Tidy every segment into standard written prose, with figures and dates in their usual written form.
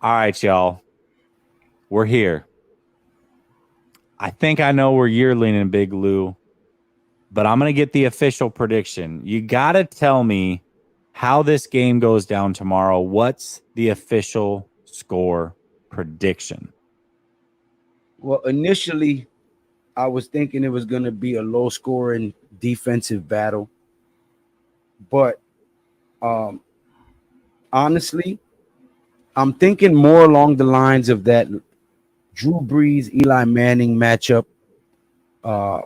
All right, y'all. We're here. I think I know where you're leaning, Big Lou, but I'm going to get the official prediction. You got to tell me how this game goes down tomorrow. What's the official score prediction? Well, initially, I was thinking it was going to be a low scoring defensive battle. But um, honestly, I'm thinking more along the lines of that Drew Brees, Eli Manning matchup uh,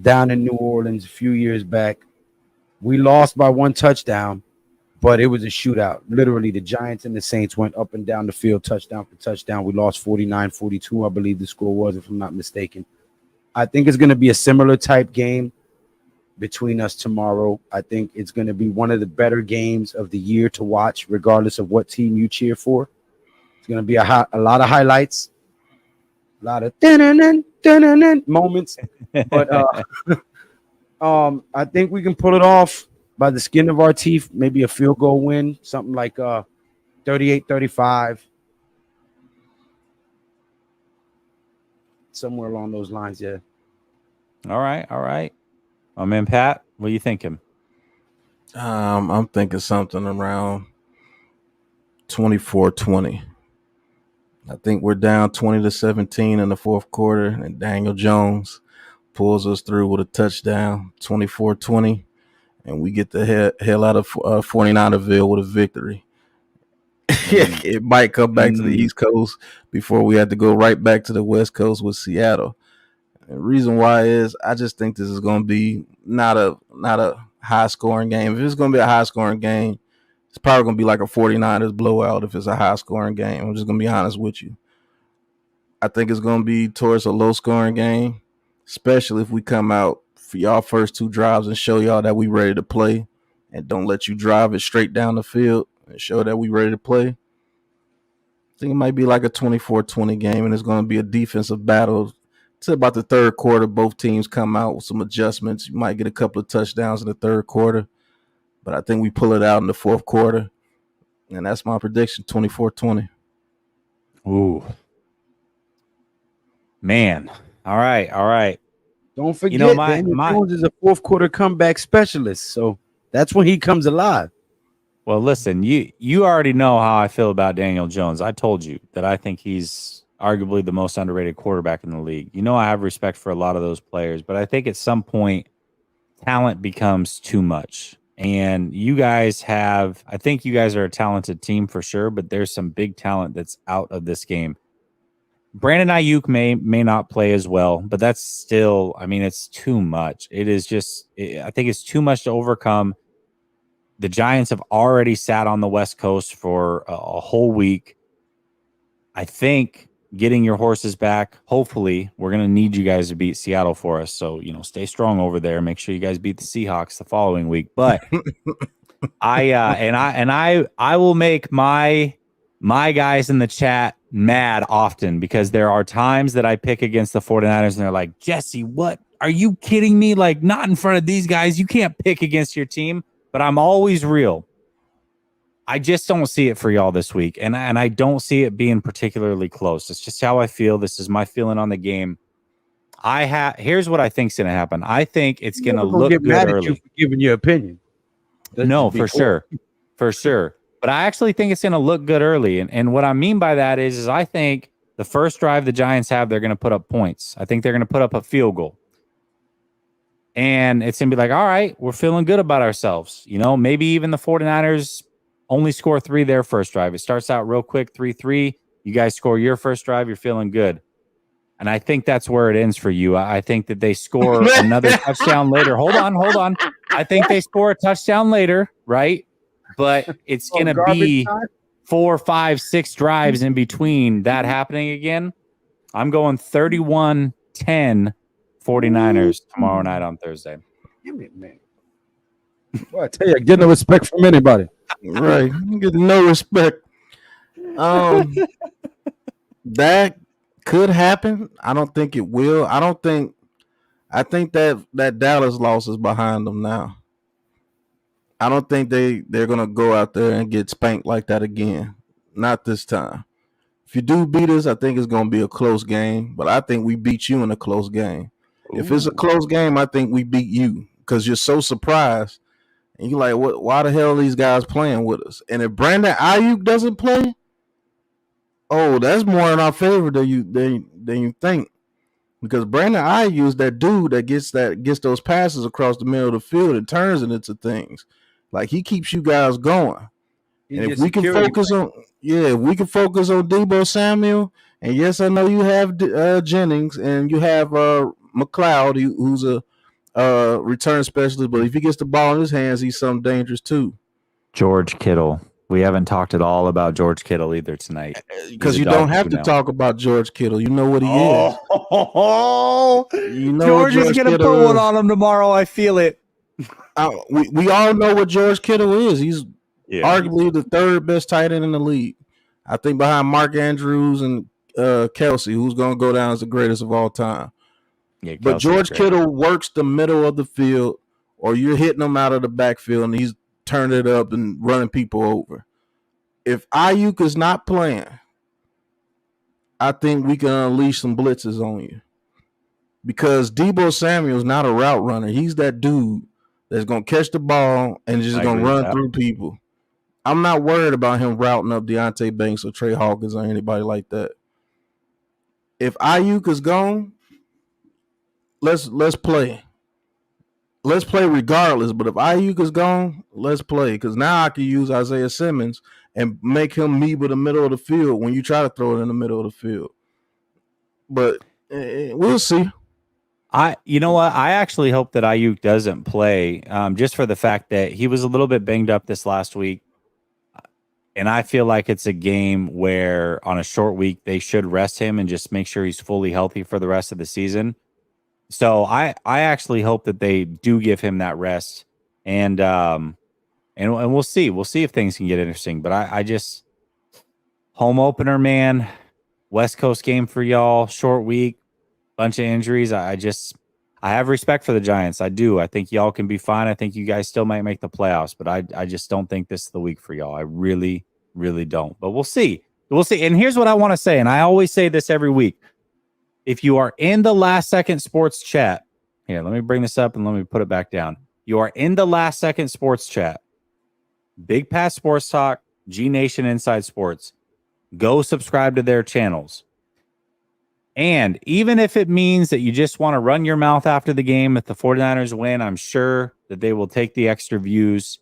down in New Orleans a few years back. We lost by one touchdown, but it was a shootout. Literally, the Giants and the Saints went up and down the field, touchdown for touchdown. We lost 49-42, I believe the score was, if I'm not mistaken. I think it's going to be a similar type game between us tomorrow. I think it's going to be one of the better games of the year to watch, regardless of what team you cheer for. It's going to be a lot of highlights, a lot of moments. But I think we can pull it off by the skin of our teeth. Maybe a field goal win, something like 38-35. Somewhere along those lines, yeah. All right, all right. My man Pat, what are you thinking? I'm thinking something around 24-20. I think we're down 20-17 in the fourth quarter, and Daniel Jones pulls us through with a touchdown, 24-20, and we get the hell out of 49erville with a victory. It might come back to the East Coast before we had to go right back to the West Coast with Seattle. And the reason why is I just think this is going to be not a high scoring game. If it's going to be a high scoring game, it's probably going to be like a 49ers blowout if it's a high scoring game. I'm just going to be honest with you. I think it's going to be towards a low scoring game, especially if we come out for y'all first two drives and show y'all that we ready to play and don't let you drive it straight down the field and show that we ready to play. I think it might be like a 24-20 game, and it's going to be a defensive battle. To about the third quarter, both teams come out with some adjustments. You might get a couple of touchdowns in the third quarter, but I think we pull it out in the fourth quarter, and that's my prediction, 24-20. Ooh. Man. All right, all right. Don't forget, Daniel Jones is a fourth quarter comeback specialist, so that's when he comes alive. Well, listen, you already know how I feel about Daniel Jones. I told you that I think he's arguably the most underrated quarterback in the league. You know, I have respect for a lot of those players, but I think at some point talent becomes too much. And I think you guys are a talented team for sure, but there's some big talent that's out of this game. Brandon Ayuk may not play as well, but that's still, I mean, it's too much. I think it's too much to overcome. The Giants have already sat on the West Coast for a whole week. I think getting your horses back, hopefully, we're going to need you guys to beat Seattle for us. So, stay strong over there. Make sure you guys beat the Seahawks the following week. But I will make my guys in the chat mad often, because there are times that I pick against the 49ers and they're like, Jesse, what? Are you kidding me? Like, not in front of these guys. You can't pick against your team. But I'm always real. I just don't see it for y'all this week. And I don't see it being particularly close. It's just how I feel. This is my feeling on the game. Here's what I think's going to happen. I think it's going to look good mad early. At you for giving your opinion. No, for sure. For sure. But I actually think it's going to look good early. And what I mean by that is I think the first drive the Giants have, they're going to put up points. I think they're going to put up a field goal. And it's going to be like, all right, we're feeling good about ourselves. Maybe even the 49ers only score 3 their first drive. It starts out real quick, 3-3. You guys score your first drive, you're feeling good. And I think that's where it ends for you. I think that they score another touchdown later. Hold on. I think they score a touchdown later, right? But it's going to be 4, 5, 6 drives in between that happening again. I'm going 31-10 49ers tomorrow night on Thursday. Damn it, man. Well, I tell you, get no respect from anybody. Right. Get no respect. That could happen. I don't think it will. I think that Dallas loss is behind them now. I don't think they're gonna go out there and get spanked like that again. Not this time. If you do beat us, I think it's going to be a close game, but I think we beat you in a close game. If it's a close game, I think we beat you because you're so surprised. And you're like, what? Why the hell are these guys playing with us? And if Brandon Ayuk doesn't play, oh, that's more in our favor than you think. Because Brandon Ayuk is that dude that gets those passes across the middle of the field and turns it into things. Like he keeps you guys going. And if we can focus on, if we can focus on Deebo Samuel, and yes, I know you have Jennings and you have McLeod, who's a return specialist, but if he gets the ball in his hands, he's something dangerous too. George Kittle. We haven't talked at all about George Kittle either tonight. Because you don't have to talk about George Kittle. You know what he is. Oh, you know George is going to put one on him tomorrow. I feel it. We all know what George Kittle is. He's arguably the third best tight end in the league. I think behind Mark Andrews and Kelsey, who's going to go down as the greatest of all time. Yeah, but George Kittle works the middle of the field, or you're hitting him out of the backfield, and he's turning it up and running people over. If Ayuk is not playing, I think we can unleash some blitzes on you. Because Deebo Samuel's not a route runner. He's that dude that's going to catch the ball and just going to run through people. I'm not worried about him routing up Deontay Banks or Trey Hawkins or anybody like that. If Ayuk is gone, let's play. Let's play regardless. But if Ayuk is gone, let's play. Because now I can use Isaiah Simmons and make him meet with the middle of the field when you try to throw it in the middle of the field. But we'll see. You know what? I actually hope that Ayuk doesn't play, just for the fact that he was a little bit banged up this last week. And I feel like it's a game where on a short week, they should rest him and just make sure he's fully healthy for the rest of the season. So I actually hope that they do give him that rest, and we'll see. We'll see if things can get interesting. But I just home opener, man, West Coast game for y'all, short week, bunch of injuries. I have respect for the Giants. I do. I think y'all can be fine. I think you guys still might make the playoffs, but I just don't think this is the week for y'all. I really, really don't. But we'll see. We'll see. And here's what I want to say, and I always say this every week. If you are in the Last Second Sports chat, here, let me bring this up and let me put it back down. You are in the Last Second Sports chat, Big Pass Sports Talk, G Nation Inside Sports. Go subscribe to their channels. And even if it means that you just want to run your mouth after the game, if the 49ers win, I'm sure that they will take the extra views.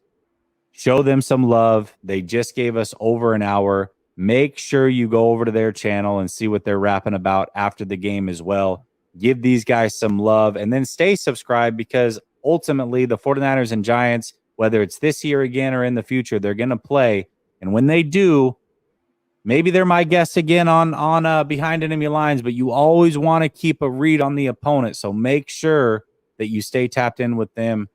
Show them some love. They just gave us over an hour. Make sure you go over to their channel and see what they're rapping about after the game as well. Give these guys some love and then stay subscribed, because ultimately the 49ers and Giants, whether it's this year again or in the future, they're going to play. And when they do, maybe they're my guests again on Behind Enemy Lines, but you always want to keep a read on the opponent. So make sure that you stay tapped in with them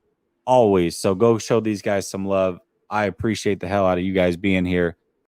always. So go show these guys some love. I appreciate the hell out of you guys being here.